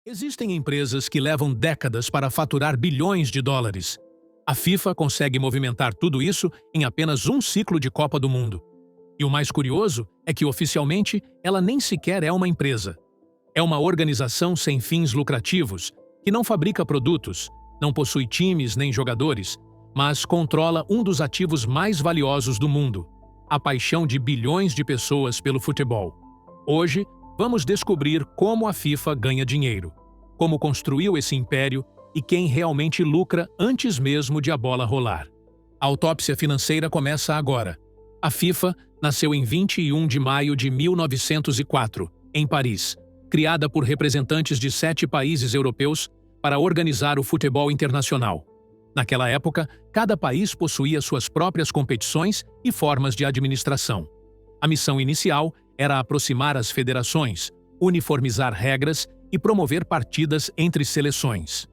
Existem empresas que levam décadas para faturar bilhões de dólares. A FIFA consegue movimentar tudo isso em apenas um ciclo de Copa do Mundo. E o mais curioso é que, oficialmente, ela nem sequer é uma empresa. É uma organização sem fins lucrativos, que não fabrica produtos, não possui times nem jogadores, mas controla um dos ativos mais valiosos do mundo, a paixão de bilhões de pessoas pelo futebol. Hoje, vamos descobrir como a FIFA ganha dinheiro, como construiu esse império e quem realmente lucra antes mesmo de a bola rolar. A autópsia financeira começa agora. A FIFA nasceu em 21 de maio de 1904, em Paris, criada por representantes de 7 países europeus para organizar o futebol internacional. Naquela época, cada país possuía suas próprias competições e formas de administração. A missão inicial era aproximar as federações, uniformizar regras e promover partidas entre seleções.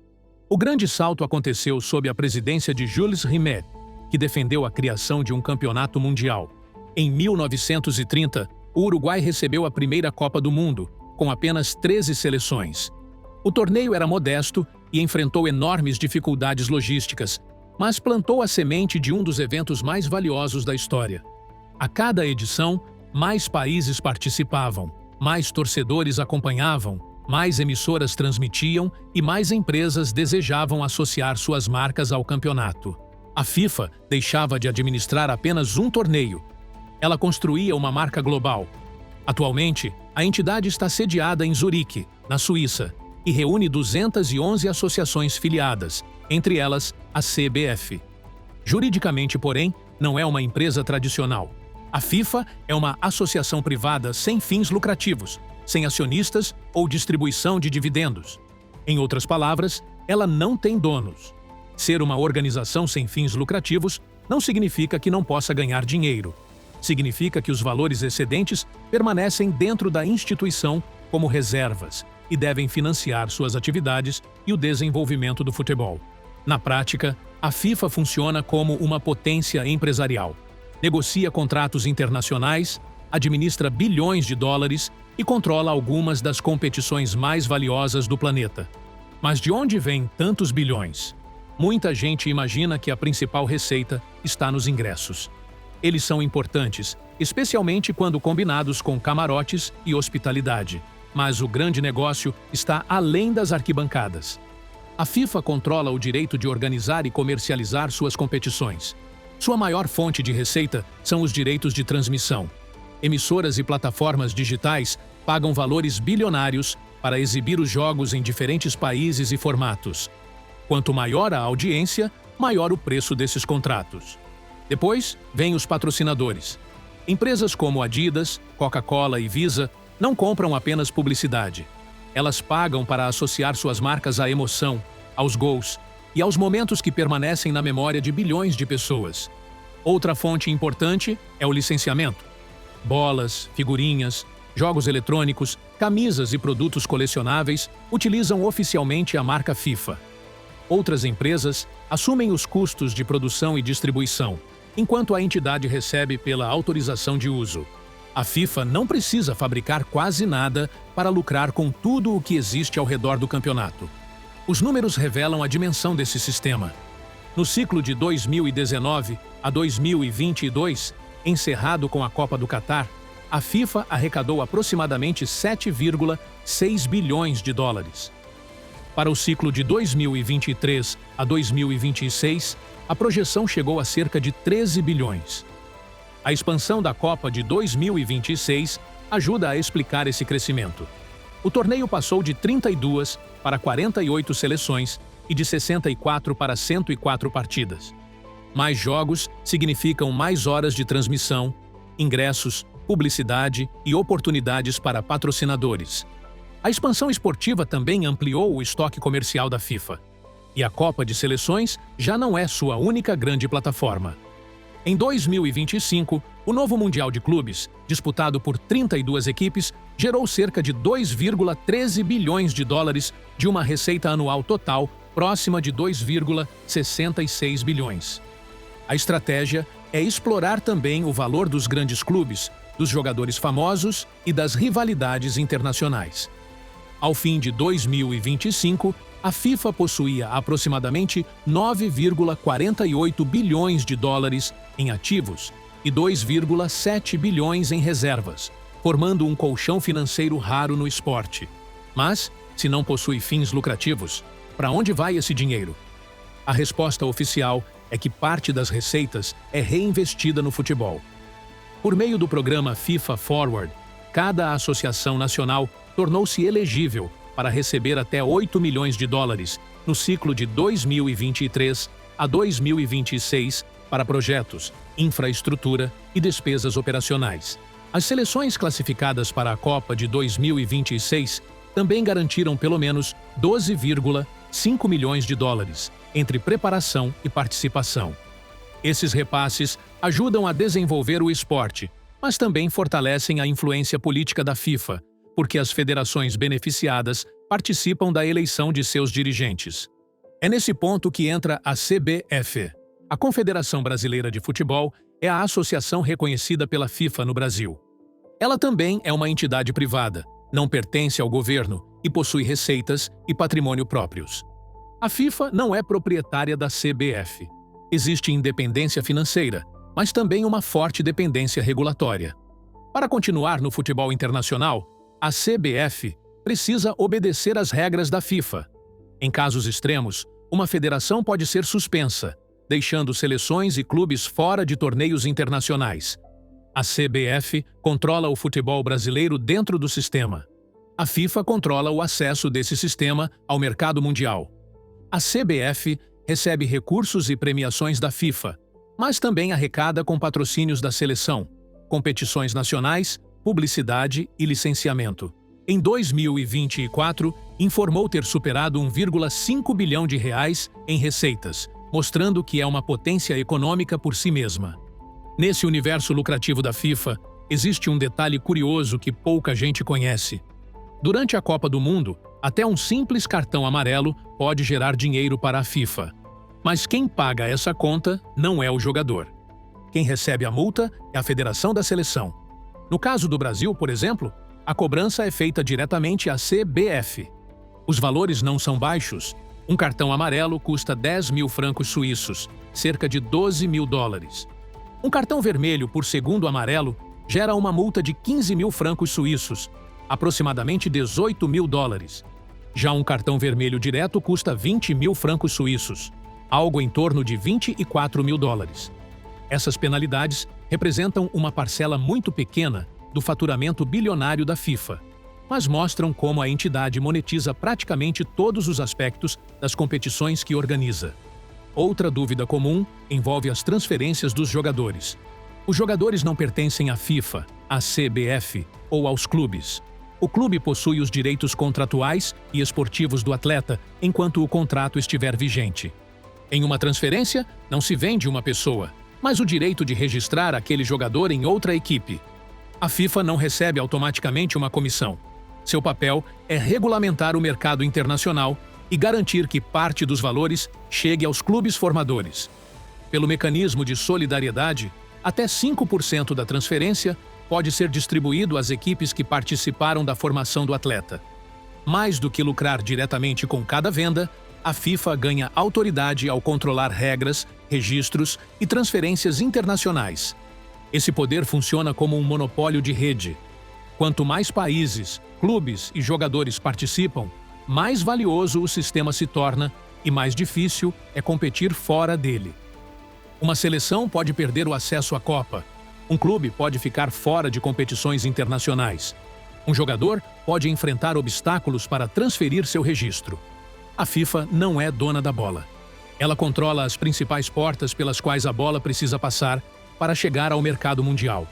O grande salto aconteceu sob a presidência de Jules Rimet, que defendeu a criação de um campeonato mundial. Em 1930, o Uruguai recebeu a primeira Copa do Mundo, com apenas 13 seleções. O torneio era modesto e enfrentou enormes dificuldades logísticas, mas plantou a semente de um dos eventos mais valiosos da história. A cada edição, mais países participavam, mais torcedores acompanhavam, mais emissoras transmitiam e mais empresas desejavam associar suas marcas ao campeonato. A FIFA deixava de administrar apenas um torneio. Ela construía uma marca global. Atualmente, a entidade está sediada em Zurique, na Suíça, e reúne 211 associações filiadas, entre elas a CBF. Juridicamente, porém, não é uma empresa tradicional. A FIFA é uma associação privada sem fins lucrativos, sem acionistas ou distribuição de dividendos. Em outras palavras, ela não tem donos. Ser uma organização sem fins lucrativos não significa que não possa ganhar dinheiro. Significa que os valores excedentes permanecem dentro da instituição como reservas e devem financiar suas atividades e o desenvolvimento do futebol. Na prática, a FIFA funciona como uma potência empresarial. Negocia contratos internacionais, administra bilhões de dólares e controla algumas das competições mais valiosas do planeta. Mas de onde vêm tantos bilhões? Muita gente imagina que a principal receita está nos ingressos. Eles são importantes, especialmente quando combinados com camarotes e hospitalidade. Mas o grande negócio está além das arquibancadas. A FIFA controla o direito de organizar e comercializar suas competições. Sua maior fonte de receita são os direitos de transmissão. Emissoras e plataformas digitais pagam valores bilionários para exibir os jogos em diferentes países e formatos. Quanto maior a audiência, maior o preço desses contratos. Depois, vêm os patrocinadores. Empresas como Adidas, Coca-Cola e Visa não compram apenas publicidade. Elas pagam para associar suas marcas à emoção, aos gols e aos momentos que permanecem na memória de bilhões de pessoas. Outra fonte importante é o licenciamento. Bolas, figurinhas, jogos eletrônicos, camisas e produtos colecionáveis utilizam oficialmente a marca FIFA. Outras empresas assumem os custos de produção e distribuição, enquanto a entidade recebe pela autorização de uso. A FIFA não precisa fabricar quase nada para lucrar com tudo o que existe ao redor do campeonato. Os números revelam a dimensão desse sistema. No ciclo de 2019 a 2022, encerrado com a Copa do Catar, a FIFA arrecadou aproximadamente 7,6 bilhões de dólares. Para o ciclo de 2023 a 2026, a projeção chegou a cerca de 13 bilhões. A expansão da Copa de 2026 ajuda a explicar esse crescimento. O torneio passou de 32 para 48 seleções e de 64 para 104 partidas. Mais jogos significam mais horas de transmissão, ingressos, publicidade e oportunidades para patrocinadores. A expansão esportiva também ampliou o estoque comercial da FIFA. E a Copa de Seleções já não é sua única grande plataforma. Em 2025, o novo Mundial de Clubes, disputado por 32 equipes, gerou cerca de 2,13 bilhões de dólares de uma receita anual total próxima de 2,66 bilhões. A estratégia é explorar também o valor dos grandes clubes, dos jogadores famosos e das rivalidades internacionais. Ao fim de 2025, a FIFA possuía aproximadamente 9,48 bilhões de dólares em ativos e 2,7 bilhões em reservas, formando um colchão financeiro raro no esporte. Mas, se não possui fins lucrativos, para onde vai esse dinheiro? A resposta oficial é que parte das receitas é reinvestida no futebol. Por meio do programa FIFA Forward, cada associação nacional tornou-se elegível para receber até 8 milhões de dólares no ciclo de 2023 a 2026 para projetos, infraestrutura e despesas operacionais. As seleções classificadas para a Copa de 2026 também garantiram pelo menos 12,5 milhões de dólares entre preparação e participação. Esses repasses ajudam a desenvolver o esporte, mas também fortalecem a influência política da FIFA, porque as federações beneficiadas participam da eleição de seus dirigentes. É nesse ponto que entra a CBF. A Confederação Brasileira de Futebol é a associação reconhecida pela FIFA no Brasil. Ela também é uma entidade privada, não pertence ao governo e possui receitas e patrimônio próprios. A FIFA não é proprietária da CBF. Existe independência financeira, mas também uma forte dependência regulatória. Para continuar no futebol internacional, a CBF precisa obedecer às regras da FIFA. Em casos extremos, uma federação pode ser suspensa, deixando seleções e clubes fora de torneios internacionais. A CBF controla o futebol brasileiro dentro do sistema. A FIFA controla o acesso desse sistema ao mercado mundial. A CBF recebe recursos e premiações da FIFA, mas também arrecada com patrocínios da seleção, competições nacionais, publicidade e licenciamento. Em 2024, informou ter superado 1,5 bilhão de reais em receitas, mostrando que é uma potência econômica por si mesma. Nesse universo lucrativo da FIFA, existe um detalhe curioso que pouca gente conhece. Durante a Copa do Mundo, até um simples cartão amarelo pode gerar dinheiro para a FIFA. Mas quem paga essa conta não é o jogador. Quem recebe a multa é a Federação da Seleção. No caso do Brasil, por exemplo, a cobrança é feita diretamente à CBF. Os valores não são baixos. Um cartão amarelo custa 10 mil francos suíços, cerca de 12 mil dólares. Um cartão vermelho por segundo amarelo gera uma multa de 15 mil francos suíços, aproximadamente 18 mil dólares. Já um cartão vermelho direto custa 20 mil francos suíços, algo em torno de 24 mil dólares. Essas penalidades representam uma parcela muito pequena do faturamento bilionário da FIFA, mas mostram como a entidade monetiza praticamente todos os aspectos das competições que organiza. Outra dúvida comum envolve as transferências dos jogadores. Os jogadores não pertencem à FIFA, à CBF ou aos clubes. O clube possui os direitos contratuais e esportivos do atleta enquanto o contrato estiver vigente. Em uma transferência, não se vende uma pessoa, mas o direito de registrar aquele jogador em outra equipe. A FIFA não recebe automaticamente uma comissão. Seu papel é regulamentar o mercado internacional e garantir que parte dos valores chegue aos clubes formadores. Pelo mecanismo de solidariedade, até 5% da transferência pode ser distribuído às equipes que participaram da formação do atleta. Mais do que lucrar diretamente com cada venda, a FIFA ganha autoridade ao controlar regras, registros e transferências internacionais. Esse poder funciona como um monopólio de rede. Quanto mais países, clubes e jogadores participam, mais valioso o sistema se torna e mais difícil é competir fora dele. Uma seleção pode perder o acesso à Copa. Um clube pode ficar fora de competições internacionais. Um jogador pode enfrentar obstáculos para transferir seu registro. A FIFA não é dona da bola. Ela controla as principais portas pelas quais a bola precisa passar para chegar ao mercado mundial.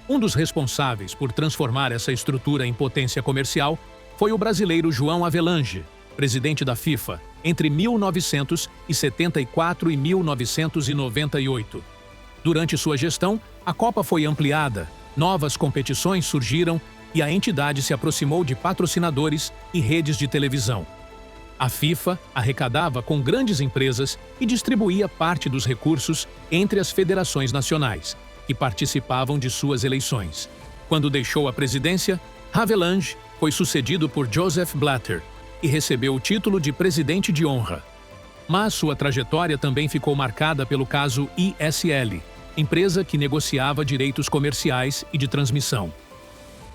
Um dos responsáveis por transformar essa estrutura em potência comercial foi o brasileiro João Havelange, presidente da FIFA, entre 1974 e 1998. Durante sua gestão, a Copa foi ampliada, novas competições surgiram e a entidade se aproximou de patrocinadores e redes de televisão. A FIFA arrecadava com grandes empresas e distribuía parte dos recursos entre as federações nacionais, que participavam de suas eleições. Quando deixou a presidência, Havelange foi sucedido por Joseph Blatter e recebeu o título de presidente de honra. Mas sua trajetória também ficou marcada pelo caso ISL, empresa que negociava direitos comerciais e de transmissão.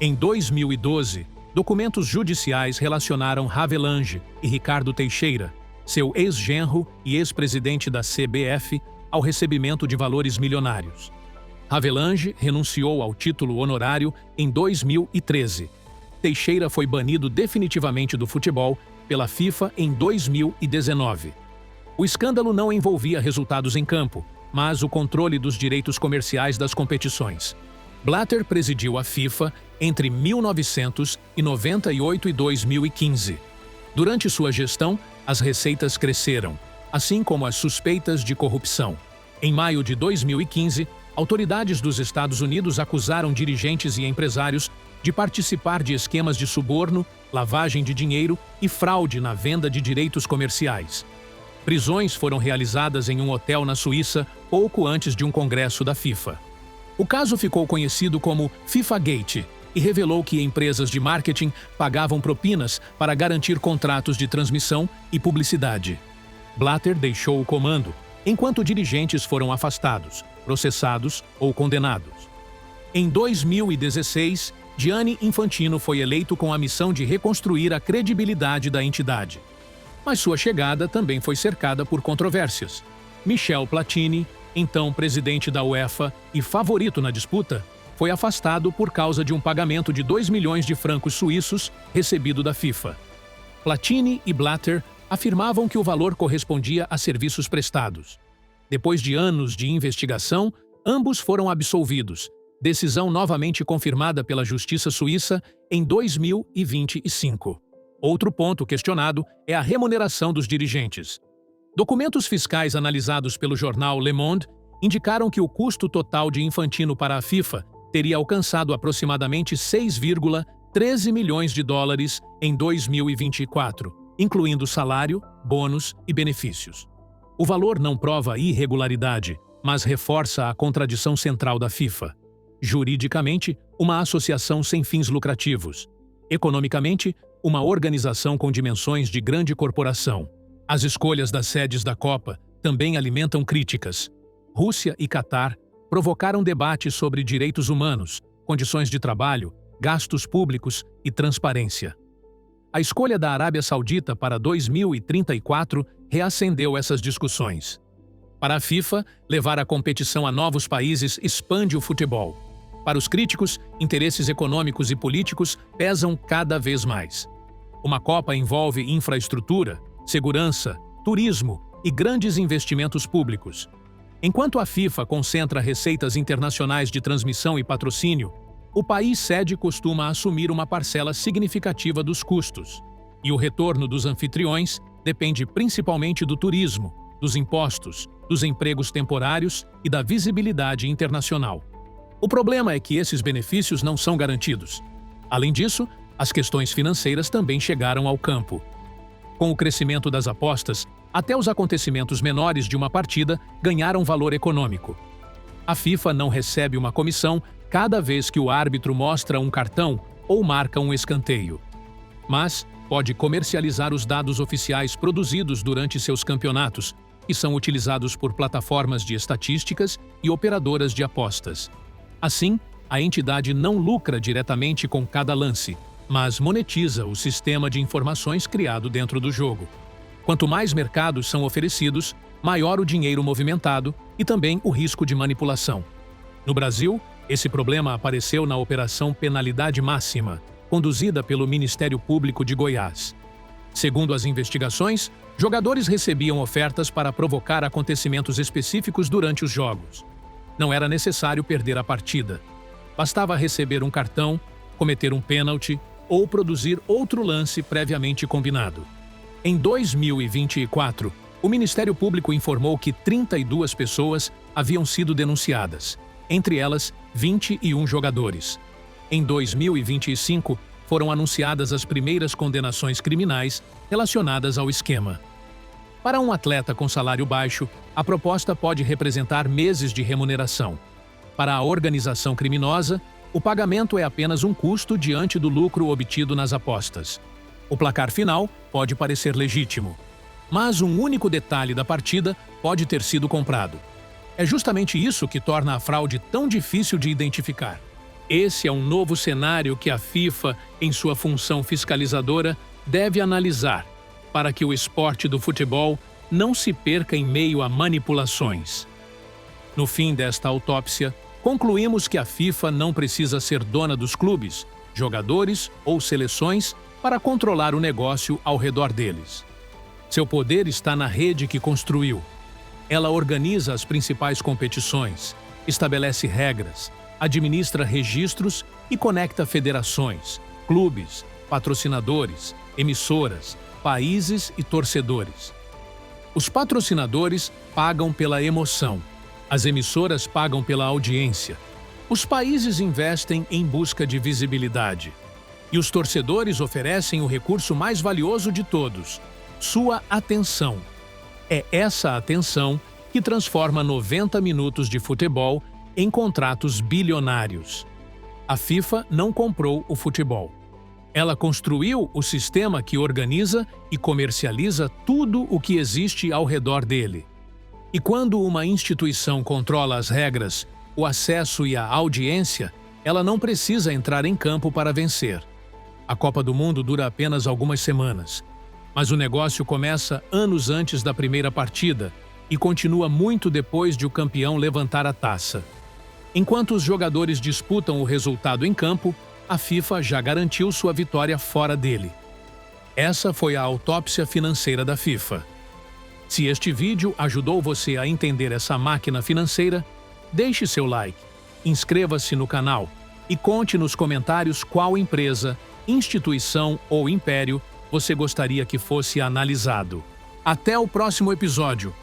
Em 2012, documentos judiciais relacionaram Havelange e Ricardo Teixeira, seu ex-genro e ex-presidente da CBF, ao recebimento de valores milionários. Havelange renunciou ao título honorário em 2013. Teixeira foi banido definitivamente do futebol pela FIFA em 2019. O escândalo não envolvia resultados em campo, mas o controle dos direitos comerciais das competições. Blatter presidiu a FIFA entre 1998 e 2015. Durante sua gestão, as receitas cresceram, assim como as suspeitas de corrupção. Em maio de 2015, autoridades dos Estados Unidos acusaram dirigentes e empresários de participar de esquemas de suborno, lavagem de dinheiro e fraude na venda de direitos comerciais. Prisões foram realizadas em um hotel na Suíça pouco antes de um congresso da FIFA. O caso ficou conhecido como FIFA-Gate e revelou que empresas de marketing pagavam propinas para garantir contratos de transmissão e publicidade. Blatter deixou o comando, enquanto dirigentes foram afastados, processados ou condenados. Em 2016, Gianni Infantino foi eleito com a missão de reconstruir a credibilidade da entidade. Mas sua chegada também foi cercada por controvérsias. Michel Platini, então presidente da UEFA e favorito na disputa, foi afastado por causa de um pagamento de 2 milhões de francos suíços recebido da FIFA. Platini e Blatter afirmavam que o valor correspondia a serviços prestados. Depois de anos de investigação, ambos foram absolvidos, decisão novamente confirmada pela Justiça Suíça em 2025. Outro ponto questionado é a remuneração dos dirigentes. Documentos fiscais analisados pelo jornal Le Monde indicaram que o custo total de Infantino para a FIFA teria alcançado aproximadamente 6,13 milhões de dólares em 2024, incluindo salário, bônus e benefícios. O valor não prova irregularidade, mas reforça a contradição central da FIFA. Juridicamente, uma associação sem fins lucrativos. Economicamente, uma organização com dimensões de grande corporação. As escolhas das sedes da Copa também alimentam críticas. Rússia e Catar provocaram debates sobre direitos humanos, condições de trabalho, gastos públicos e transparência. A escolha da Arábia Saudita para 2034 reacendeu essas discussões. Para a FIFA, levar a competição a novos países expande o futebol. Para os críticos, interesses econômicos e políticos pesam cada vez mais. Uma Copa envolve infraestrutura, segurança, turismo e grandes investimentos públicos. Enquanto a FIFA concentra receitas internacionais de transmissão e patrocínio, o país sede costuma assumir uma parcela significativa dos custos. E o retorno dos anfitriões depende principalmente do turismo, dos impostos, dos empregos temporários e da visibilidade internacional. O problema é que esses benefícios não são garantidos. Além disso, as questões financeiras também chegaram ao campo. Com o crescimento das apostas, até os acontecimentos menores de uma partida ganharam valor econômico. A FIFA não recebe uma comissão cada vez que o árbitro mostra um cartão ou marca um escanteio. Mas pode comercializar os dados oficiais produzidos durante seus campeonatos, que são utilizados por plataformas de estatísticas e operadoras de apostas. Assim, a entidade não lucra diretamente com cada lance, mas monetiza o sistema de informações criado dentro do jogo. Quanto mais mercados são oferecidos, maior o dinheiro movimentado e também o risco de manipulação. No Brasil, esse problema apareceu na Operação Penalidade Máxima, conduzida pelo Ministério Público de Goiás. Segundo as investigações, jogadores recebiam ofertas para provocar acontecimentos específicos durante os jogos. Não era necessário perder a partida. Bastava receber um cartão, cometer um pênalti ou produzir outro lance previamente combinado. Em 2024, o Ministério Público informou que 32 pessoas haviam sido denunciadas, entre elas 21 jogadores. Em 2025, foram anunciadas as primeiras condenações criminais relacionadas ao esquema. Para um atleta com salário baixo, a proposta pode representar meses de remuneração. Para a organização criminosa, O pagamento é apenas um custo diante do lucro obtido nas apostas. O placar final pode parecer legítimo, mas um único detalhe da partida pode ter sido comprado. É justamente isso que torna a fraude tão difícil de identificar. Esse é um novo cenário que a FIFA, em sua função fiscalizadora, deve analisar, para que o esporte do futebol não se perca em meio a manipulações. No fim desta autópsia, concluímos que a FIFA não precisa ser dona dos clubes, jogadores ou seleções para controlar o negócio ao redor deles. Seu poder está na rede que construiu. Ela organiza as principais competições, estabelece regras, administra registros e conecta federações, clubes, patrocinadores, emissoras, países e torcedores. Os patrocinadores pagam pela emoção. As emissoras pagam pela audiência. Os países investem em busca de visibilidade. E os torcedores oferecem o recurso mais valioso de todos: sua atenção. É essa atenção que transforma 90 minutos de futebol em contratos bilionários. A FIFA não comprou o futebol. Ela construiu o sistema que organiza e comercializa tudo o que existe ao redor dele. E quando uma instituição controla as regras, o acesso e a audiência, ela não precisa entrar em campo para vencer. A Copa do Mundo dura apenas algumas semanas, mas o negócio começa anos antes da primeira partida e continua muito depois de o campeão levantar a taça. Enquanto os jogadores disputam o resultado em campo, a FIFA já garantiu sua vitória fora dele. Essa foi a autópsia financeira da FIFA. Se este vídeo ajudou você a entender essa máquina financeira, deixe seu like, inscreva-se no canal e conte nos comentários qual empresa, instituição ou império você gostaria que fosse analisado. Até o próximo episódio!